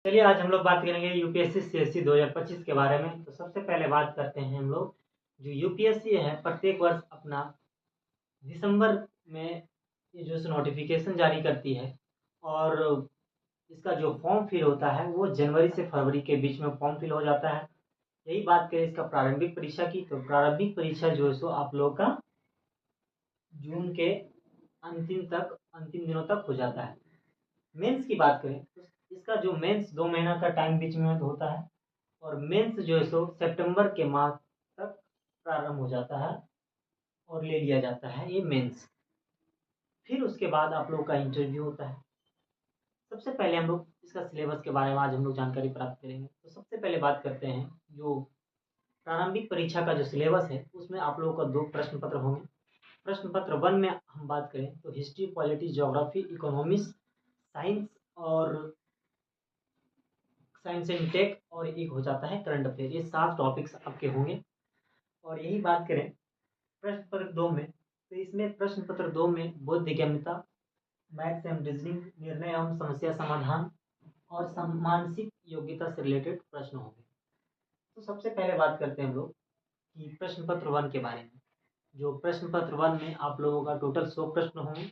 चलिए आज हम लोग बात करेंगे यूपीएससी सीएससी 2025 के बारे में। तो सबसे पहले बात करते हैं हम लोग जो यूपीएससी है प्रत्येक वर्ष अपना दिसंबर में ये जो नोटिफिकेशन जारी करती है और इसका जो फॉर्म फिल होता है वो जनवरी से फरवरी के बीच में फॉर्म फिल हो जाता है। यही बात करें इसका प्रारंभिक परीक्षा की, तो प्रारंभिक परीक्षा जो है सो आप लोग का जून के अंतिम दिनों तक हो जाता है। मेंस की बात करें तो इसका जो मेंस 2 महीना का टाइम बीच में होता है और मेंस जो है सो सितंबर के माह तक प्रारंभ हो जाता है और ले लिया जाता है ये मेंस। फिर उसके बाद आप लोग का इंटरव्यू होता है। सबसे पहले हम लोग इसका सिलेबस के बारे में आज हम लोग जानकारी प्राप्त करेंगे। तो सबसे पहले बात करते हैं जो प्रारंभिक परीक्षा का जो सिलेबस है उसमें आप लोगों का 2 प्रश्न पत्र होंगे। प्रश्न पत्र 1 में हम बात करें तो history, polity, geography, economics, science और साइंस एंड टेक और एक हो जाता है करंट अफेयर। ये 7 टॉपिक्स आपके होंगे। और यही बात करें प्रश्न पत्र 2 में, तो इसमें प्रश्न पत्र 2 में बोधगम्यता, मैथ्स एंड रीजनिंग, निर्णय एवं समस्या समाधान और मानसिक योग्यता से रिलेटेड प्रश्न होंगे। तो सबसे पहले बात करते हैं हम लोग कि प्रश्न पत्र 1 के बारे में। जो प्रश्न पत्र 1 में आप लोगों का टोटल 100 प्रश्न होंगे।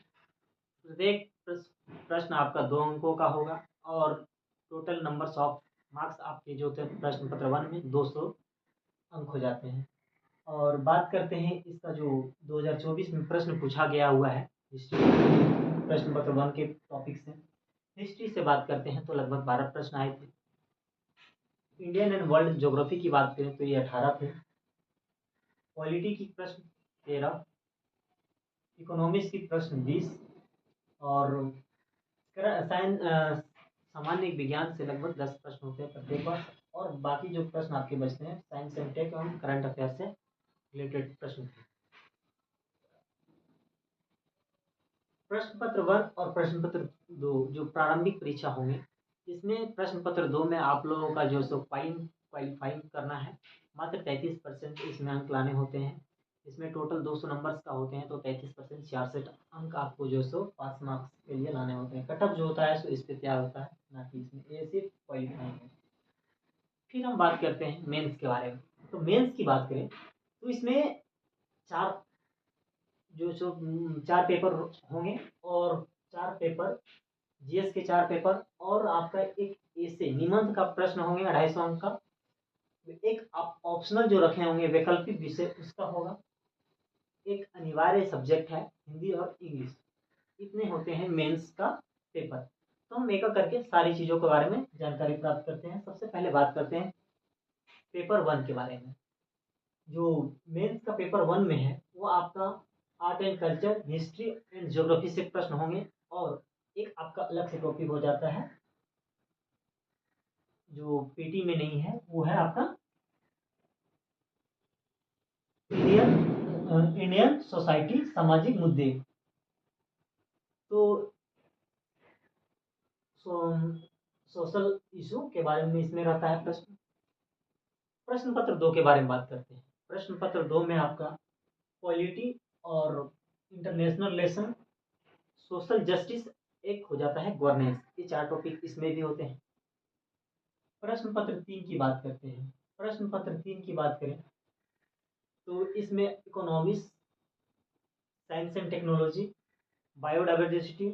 प्रत्येक प्रश्न आपका 2 अंकों का होगा और टोटल नंबर्स ऑफ मार्क्स आपके जो थे प्रश्न पत्र 1 में 200 अंक हो जाते हैं। और बात करते हैं इसका जो 2024 में प्रश्न पूछा गया हुआ है हिस्ट्री प्रश्न पत्र 1 के टॉपिक से। हिस्ट्री से बात करते हैं तो लगभग 12 प्रश्न आए थे। इंडियन एंड वर्ल्ड ज्योग्राफी की बात करें तो ये 18 थे। पॉलिटी की प्रश्न 13, इकोनॉमिक्स की प्रश्न 20 और साइंस सामान्य विज्ञान से लगभग 10 प्रश्न होते हैं प्रत्येक वर्ष। और बाकी जो प्रश्न आपके बचते हैं साइंस एंड टेक एवं करंट अफेयर से रिलेटेड प्रश्न थे। प्रश्न पत्र 1 और प्रश्न पत्र 2 जो प्रारंभिक परीक्षा होंगे, इसमें प्रश्न पत्र 2 में आप लोगों का जो सो क्वालिफाइंग करना है। मात्र 33% इसमें अंक लाने होते हैं। इसमें टोटल 200 नंबर्स का होते हैं तो 33% 66 अंक आपको जो सो पास मार्क्स के लिए लाने होते हैं। कट ऑफ जो होता है सो इस पे तैयार होता है, ना कि इसमें। ये सिर्फ क्वालिफाइंग है। फिर हम बात करते हैं मेंस के बारे में। तो मेंस की बात करें तो इसमें चार जो सो 4 पेपर होंगे और 4 पेपर जीएस के 4 पेपर और आपका एक ऐसे निबंध का प्रश्न होंगे 250 अंक का। एक आप ऑप्शनल जो रखे होंगे वैकल्पिक विषय उसका होगा। एक अनिवार्य सब्जेक्ट है हिंदी और इंग्लिश। इतने होते हैं मेंस का पेपर। तो हम एक एक करके सारी चीज़ों के बारे में जानकारी प्राप्त करते हैं। सबसे पहले बात करते हैं पेपर 1 के बारे में। जो मेंस का पेपर 1 में है वो आपका art and culture, history and geography से प्रश्न होंगे। और एक आपका अलग से टॉपिक हो जाता है जो पेटी में नहीं है, वो है आपका इंडियन सोसाइटी, सामाजिक मुद्दे। तो सोशल इशू के बारे में इसमें रहता है प्रश्न। प्रश्न पत्र 2 के बारे में बात करते हैं। प्रश्न पत्र 2 में आपका पॉलिटी और इंटरनेशनल रिलेशन, सोशल जस्टिस एक हो जाता है गवर्नेंस। ये 4 टॉपिक इसमें भी होते हैं। प्रश्न पत्र 3 की बात करते हैं। प्रश्न पत्र 3 की बात करें तो इसमें economics, science and technology, biodiversity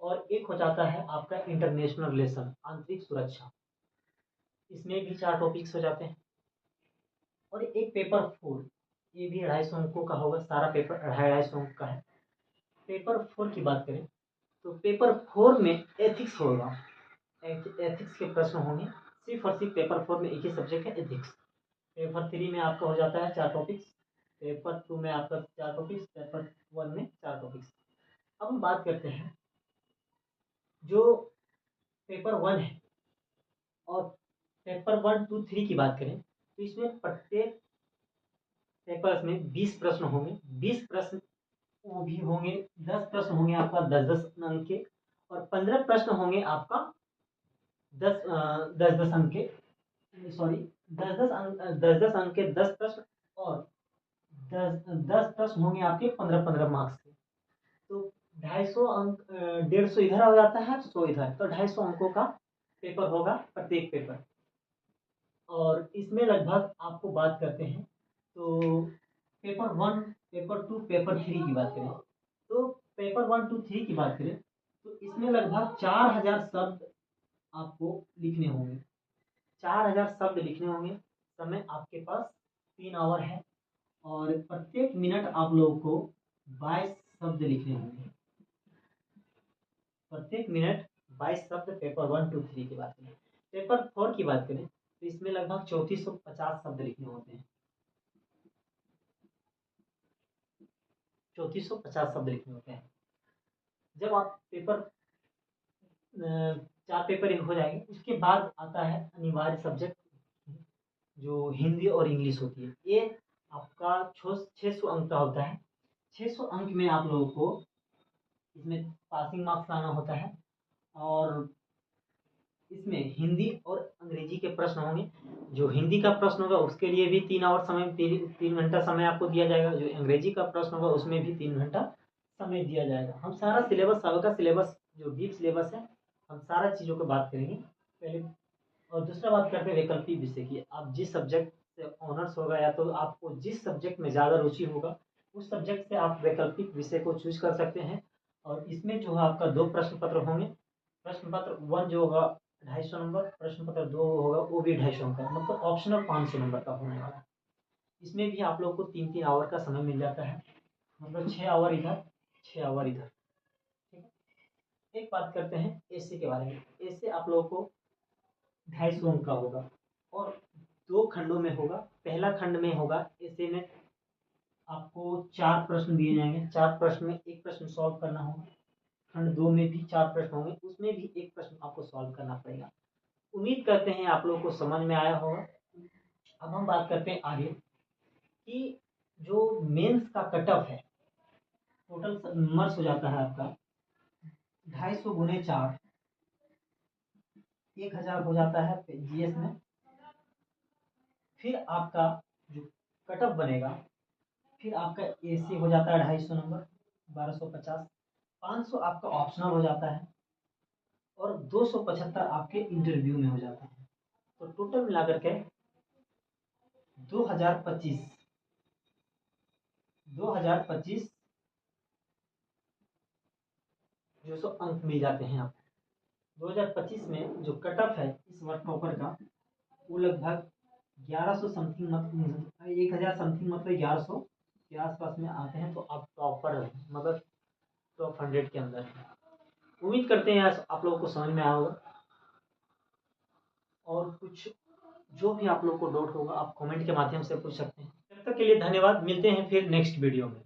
और एक हो जाता है आपका इंटरनेशनल रिलेशन, आंतरिक सुरक्षा। इसमें भी 4 टॉपिक्स हो जाते हैं। और एक पेपर 4, ये भी 250 अंकों का होगा। सारा पेपर 250 अंक का है। पेपर 4 की बात करें तो पेपर 4 में एथिक्स होगा। एथिक्स के प्रश्न होंगे। सिर्फ और सिर्फ पेपर 4 में एक ही सब्जेक्ट है, एथिक्स। पेपर 3 में आपका हो जाता है 4 टॉपिक्स। पेपर 2 में आपका 4 टॉपिक्स। पेपर 1 में 4 टॉपिक्स। अब हम बात करते हैं जो पेपर 1 है और पेपर 1, 2, 3 की बात करें तो इसमें प्रत्येक पेपर्स में 20 प्रश्न होंगे। 20 प्रश्न वो भी होंगे, 10 प्रश्न होंगे आपका 10-10 अंक के और 15 प्रश्न होंगे आपका 10-10 अंक के। सॉरी, 10-10 अंक के 10 प्रश्न और 10 प्रश्न होंगे आपके 15-15 मार्क्स के। तो 250 अंक, 150 इधर आ जाता है, 100 इधर, तो 250 अंकों का पेपर होगा प्रत्येक पेपर। और इसमें लगभग आपको बात करते हैं तो पेपर 1, पेपर 2, पेपर 3 की बात करें तो पेपर 1, 2, 3 की बात करें तो इसमें लगभग 4000 शब्द आपको लिखने होंगे। 4000 शब्द लिखने होंगे। समय आपके पास 3 आवर है और प्रत्येक मिनट आप लोगों को 22 शब्द लिखने होंगे। प्रत्येक मिनट 22 शब्द पेपर 1, 2, 3 की बात करें। पेपर 4 की बात करें तो इसमें लगभग 3450 शब्द लिखने होते हैं। 3450 शब्द लिखने होते हैं। जब आप पेपर 4 पेपर हो जाएंगे उसके बाद आता है अनिवार्य सब्जेक्ट जो हिंदी और इंग्लिश होती है। ये आपका 600 अंक का होता है। 600 अंक में आप लोगों को इसमें पासिंग मार्क्स लाना होता है और इसमें हिंदी और अंग्रेजी के प्रश्न होंगे। जो हिंदी का प्रश्न होगा उसके लिए भी 3 आवर समय 3 घंटा समय आपको दिया जाएगा। जो अंग्रेजी का प्रश्न होगा उसमें भी 3 घंटा समय दिया जाएगा। हम सारा सिलेबस, सबका सिलेबस जो डीप सिलेबस है, हम सारा चीज़ों की बात करेंगे पहले। और दूसरा बात करते हैं वैकल्पिक विषय की। आप जिस सब्जेक्ट से ऑनर्स होगा या तो आपको जिस सब्जेक्ट में ज़्यादा रुचि होगा उस सब्जेक्ट से आप वैकल्पिक विषय को चूज कर सकते हैं। और इसमें जो है आपका 2 प्रश्न पत्र होंगे। प्रश्न पत्र 1 जो होगा 250 नंबर, प्रश्न पत्र 2 होगा वो भी 250 का, मतलब ऑप्शनल 500 नंबर का होने वाला है। इसमें भी आप लोग को 3-3 आवर का समय मिल जाता है, मतलब 6 आवर इधर 6 आवर इधर। ठीक है। एक बात करते हैं एसे के बारे में। एसे आप लोगों को 250 अंक का होगा और 2 खंडों में होगा। पहला खंड में होगा एसे में आपको 4 प्रश्न दिए जाएंगे। 4 प्रश्न में एक प्रश्न सॉल्व करना होगा। खंड 2 में भी 4 प्रश्न होंगे, उसमें भी एक प्रश्न आपको सॉल्व करना पड़ेगा। उम्मीद करते हैं आप लोगों को समझ में आया होगा। अब हम बात करते हैं आगे कि जो मेंस का कट ऑफ है, टोटल मार्क्स हो जाता है आपका 250 गुने 4, 1000 हो जाता है जीएस में। फिर आपका जो कट ऑफ बनेगा, फिर आपका एसी हो जाता है 250 नंबर 1250, 500 आपका ऑप्शनल हो जाता है और 275 आपके इंटरव्यू में हो जाता है। तो टोटल मिलाकर के 2025 जो सो अंक मिल जाते हैं आपको। 2025 में जो कट ऑफ है इस बार टॉपर का वो लगभग 1100 समथिंग, मतलब 1000 समथिंग, मतलब 1100 के आसपास में आते हैं। तो आप टॉपर मतलब टॉप 100 के अंदर है। उम्मीद करते हैं आप लोगों को समझ में आया होगा। और कुछ जो भी आप लोग को डाउट होगा आप कमेंट के माध्यम से पूछ सकते हैं। तब तक के लिए धन्यवाद। मिलते हैं फिर नेक्स्ट वीडियो में।